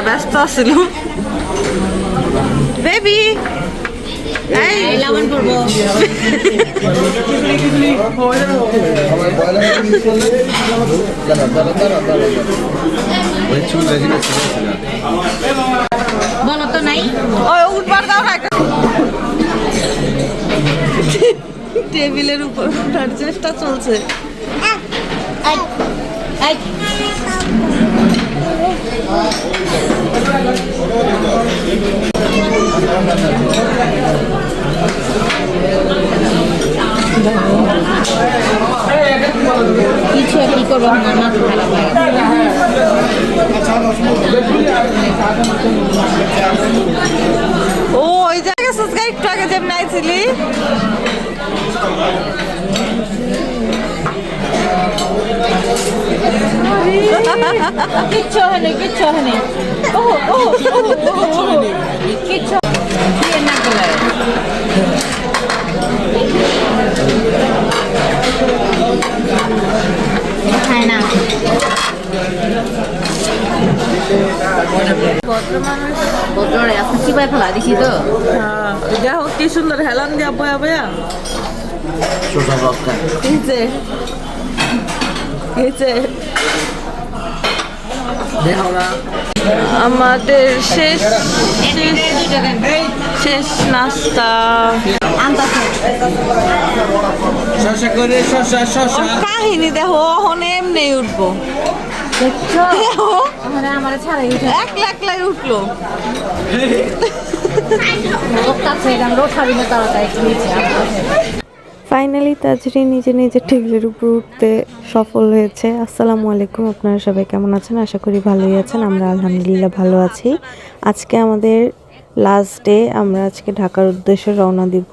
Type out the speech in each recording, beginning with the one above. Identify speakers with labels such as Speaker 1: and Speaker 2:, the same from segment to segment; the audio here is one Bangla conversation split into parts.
Speaker 1: ব্যস্ত ছিল বেবি এই লাবণ করব বলো তো নাই ওই উঠবার দাও না টেবিলের উপর ওঠার চেষ্টা চলছে কিছু কি করবো আমার মাথা খারাপ ও ওই জায়গায় একটু আগে যেমন আইছিলি কিচ্ছু হয়নি কিচ্ছু হয়নি কিচ্ছু না করে খায় না ভদ্রে আজকে চিবাই ফেলা দিছি তো যা হোক কি সুন্দর হেলান দিয়া বয়া বয়া আমাদের শেষ নাস্তা কাহিনী দেখো এমনি উঠবো একলাই উঠলো
Speaker 2: ফাইনালি তাজরি নিজে নিজে টেবিলের উপর উঠতে সফল হয়েছে। আসসালামু আলাইকুম, আপনারা সবাই কেমন আছেন? আশা করি ভালোই আছেন। আমরা আলহামদুলিল্লাহ ভালো আছি। আজকে আমাদের লাস্ট ডে। আমরা আজকে ঢাকার উদ্দেশ্যে রওনা দিব।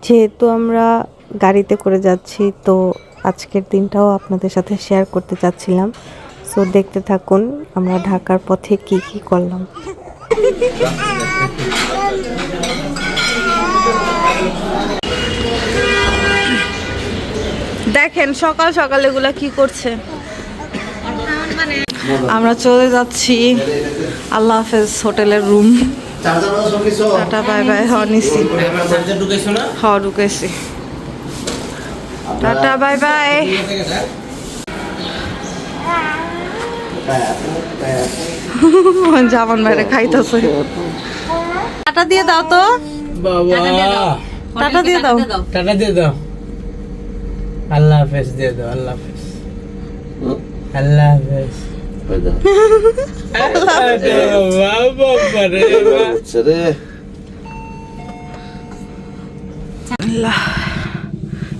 Speaker 2: যেহেতু আমরা গাড়িতে করে যাচ্ছি, তো আজকের দিনটাও আপনাদের সাথে শেয়ার করতে চাচ্ছিলাম। সো দেখতে থাকুন আমরা ঢাকার পথে কি কি করলাম।
Speaker 1: দেখেন সকাল সকাল এগুলা কি করছে। আমরা চলে যাচ্ছি আল্লাহ হাফেজ হোটেলের রুম। Tata bye bye. নিছি ঢুকেছি। Tata bye bye. জামান বাইরে খাইতেছে। টাটা দিয়ে দাও তো টাটা দিয়ে দাও
Speaker 3: টাটা দিয়ে দাও। আল্লাহ হাফেজ দিয়ে দাও। আল্লাহ হাফেজ। আল্লাহ হাফেজ।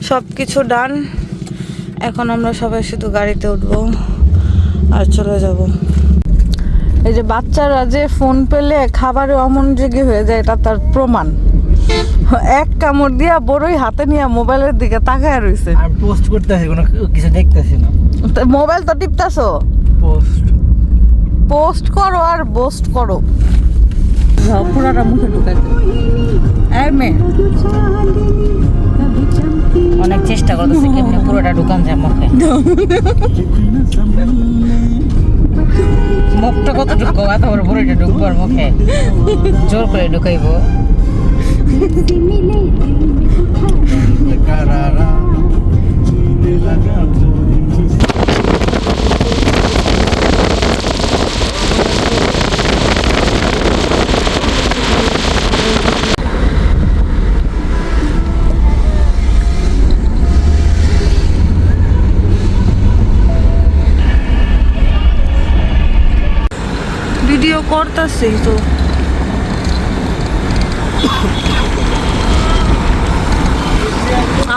Speaker 1: সবকিছু ডান। এখন আমরা সবাই শুধু গাড়িতে উঠবো আর চলে যাব। এই যে বাচ্চারা যে ফোন পেলে খাবারে অমনোযোগী হয়ে যায়, এটা তার প্রমাণ। এক কামড় দিয়া বড়ই হাতে নিয়ে মোবাইলের দিকে তাকায় রইছে।
Speaker 3: আর পোস্ট করতেছি, কোনো কিছু দেখতেছি না।
Speaker 1: মোবাইল তো টিপতাছো। পোস্ট করো আর বোস্ট করো। পুরাটা মুখে ঢুকাইতে
Speaker 4: অনেক চেষ্টা করতেছে কেমনে পুরোটা ঢুকান যায় মুখে। মুখটা কত ঢুকবো, এত বড় পুরোটা ঢুকবো আর মুখে জোর করে ঢুকাইবো।
Speaker 1: ভিডিও করতেছি তো।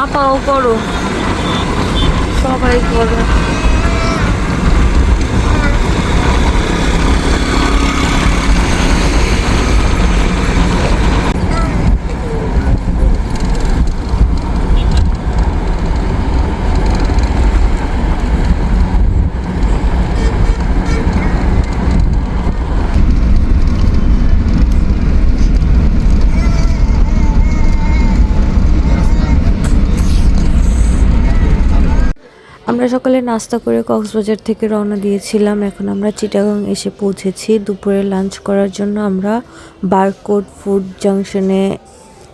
Speaker 1: আপাও করো, সবাই করো।
Speaker 2: আমরা সকালে নাস্তা করে কক্সবাজার থেকে রওনা দিয়েছিলাম। এখন আমরা চিটাগাং এসে পৌঁছেছি। দুপুরে লাঞ্চ করার জন্য আমরা বারকোড ফুড জাংশনে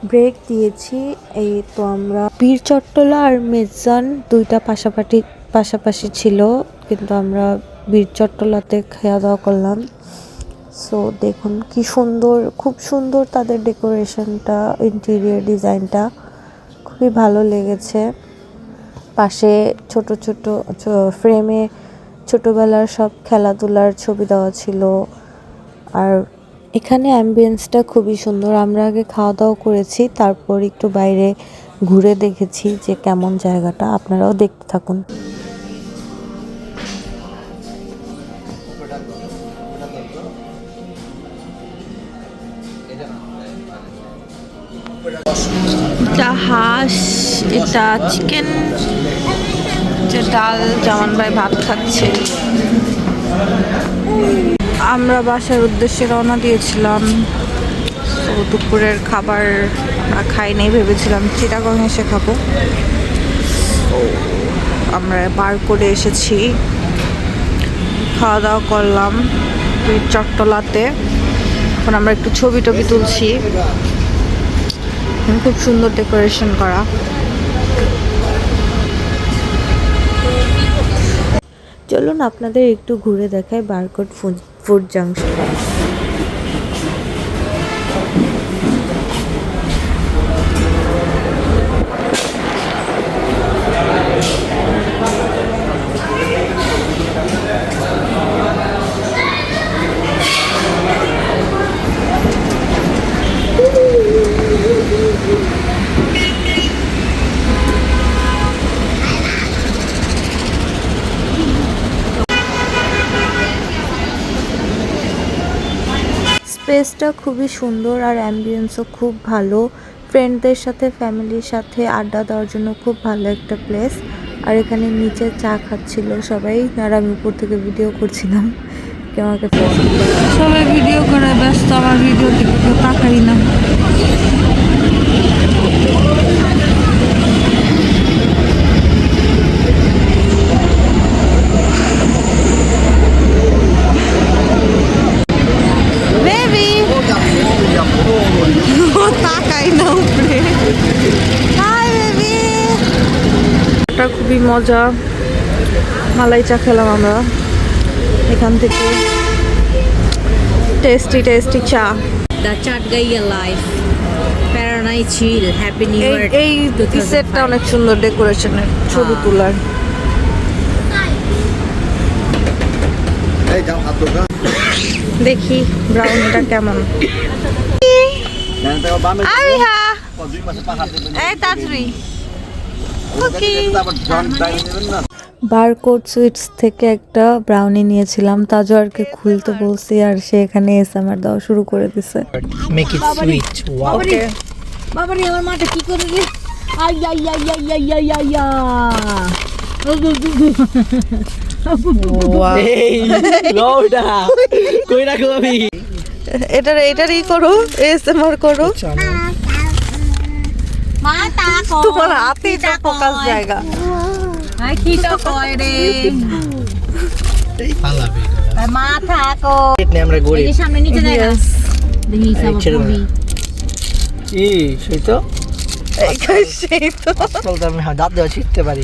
Speaker 2: ব্রেক দিয়েছি। এই তো আমরা বীর চট্টলা আর মেজান দুইটা পাশাপাশি ছিল, কিন্তু আমরা বীর চট্টলাতে খাওয়া দাওয়া করলাম। সো দেখুন কি সুন্দর, খুব সুন্দর তাদের ডেকোরেশনটা, ইন্টেরিয়র ডিজাইনটা খুবই ভালো লেগেছে। পাশে ছোট ছোট ফ্রেমে ছোটবেলার সব খেলাধুলার ছবি দেওয়া ছিল। আর এখানে অ্যাম্বিয়েন্সটা খুবই সুন্দর। আমরা আগে খাওয়া দাওয়া করেছি, তারপর একটু বাইরে ঘুরে দেখেছি যে কেমন জায়গাটা। আপনারাও দেখতে থাকুন।
Speaker 1: এটা হাঁস, এটা চিকেন, যে ডাল, জামান ভাই ভাত খাচ্ছে। আমরা বাসার উদ্দেশ্যে রওনা দিয়েছিলাম। তো দুপুরের খাবার খাই নাই, ভেবেছিলাম চিটাগং এসে খাবো। তো আমরা বার করে এসেছি, খাওয়া দাওয়া করলাম বীর চট্টলাতে। এখন আমরা একটু ছবি টবি তুলছি। খুব সুন্দর ডেকোরেশন করা।
Speaker 2: চলুন আপনাদের একটু ঘুরে দেখায় বারকোড ফুড জাংশন। স্পেসটা খুবই সুন্দর আর অ্যাম্বিয়েন্সও খুব ভালো। ফ্রেন্ডদের সাথে, ফ্যামিলির সাথে আড্ডা দেওয়ার জন্য খুব ভালো একটা প্লেস। আর এখানে নিচে চা খাচ্ছিল সবাই, আর আমি উপর থেকে ভিডিও করছিলাম। কেউ আমাকে
Speaker 1: সবাই ভিডিও করে ব্যস্ত, আমার ভিডিও থেকে কেউ তাকাই না। তাকাই না উপরে। Hi baby. এটা খুবই মজা। মালাই চা খেলাম আমরা এখান থেকে। টেস্টি চা।
Speaker 4: The chat guy alive. Paranai chill. Happy New Year.
Speaker 1: এই সেটটা অনেক সুন্দর ডেকোরেশনের, ছবি তোলার। দেখি ব্রাউনিটা কেমন।
Speaker 2: বারকোড সুইটস থেকে একটা ব্রাউনি নিয়েছিলাম, তাজওয়ারকে খুলতে বলছি আর সে এখানে এসে আমার দেওয়া শুরু করে দিছে।
Speaker 3: Make it sweet. ওয়াও।
Speaker 4: বাবা রে, আমার মাটা কি করে রে? আই আই আই আই আই আই আই আ।
Speaker 3: এই লোডা কই রাখো আমি।
Speaker 1: এটারই করো, এসএমআর করো।
Speaker 4: মা তাকো।
Speaker 1: তোমার হাতেই তো ফোকাস জায়গা।
Speaker 4: আই কি তো কই রে?
Speaker 3: পালাবি।
Speaker 4: মা থাকো।
Speaker 3: এটনে আমরা গড়ি।
Speaker 4: এই সামনে নিচে জায়গা। দেখি সব ছবি।
Speaker 3: ই সেই তো
Speaker 1: সেই তো
Speaker 3: বলতে আমি দাঁত দেওয়া শিখতে পারি।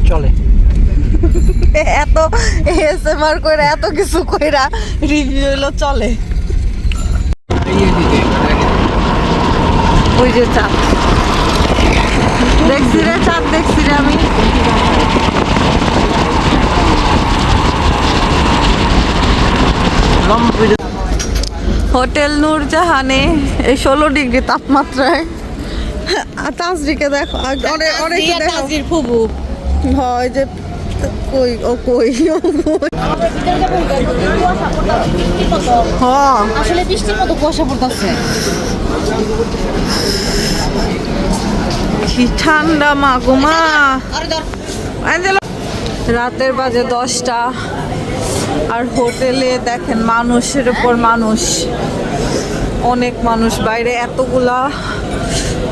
Speaker 3: চলে
Speaker 1: এত এসএমআর কইরা এত কিছু কইরা রিভিউ হলো চলে। ওই যে চাঁদ দেখছি রে, চাঁদ দেখছি রে আমি। হোটেল নূরজাহানে এই 16 ডিগ্রি তাপমাত্রায় তাজরিকে দেখো, অনেকে দেখো
Speaker 4: তাজরির ফুবু।
Speaker 1: হয় যে কই ও কই ও কই। হ্যাঁ
Speaker 4: আসলে বৃষ্টির মতো কুয়াশা পড়তেছে।
Speaker 1: কি ঠান্ডা মা গো মা। রাতের বাজে 10টা, আর হোটেলে দেখেন মানুষের উপর মানুষ, অনেক মানুষ বাইরে, এতগুলা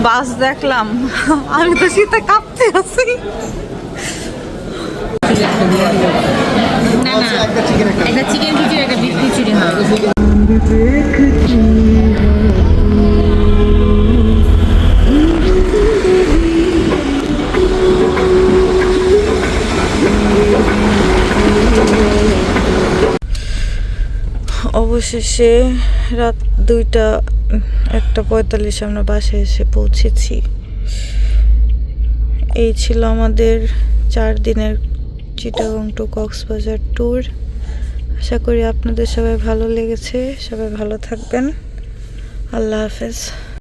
Speaker 1: বাস দেখলাম, আমি তো শীতে কাঁপতে আছি।
Speaker 4: না না একটা চিকেন খিচুড়ি একটা বিফ খিচুড়ি হ্যাঁ
Speaker 1: অবশেষে রাত 1:45 আমরা বাসায় এসে পৌঁছেছি। এই ছিল আমাদের 4 দিনের চিটাগং টু কক্সবাজার ট্যুর। আশা করি আপনাদের সবাই ভালো লেগেছে। সবাই ভালো থাকবেন। আল্লাহ হাফেজ।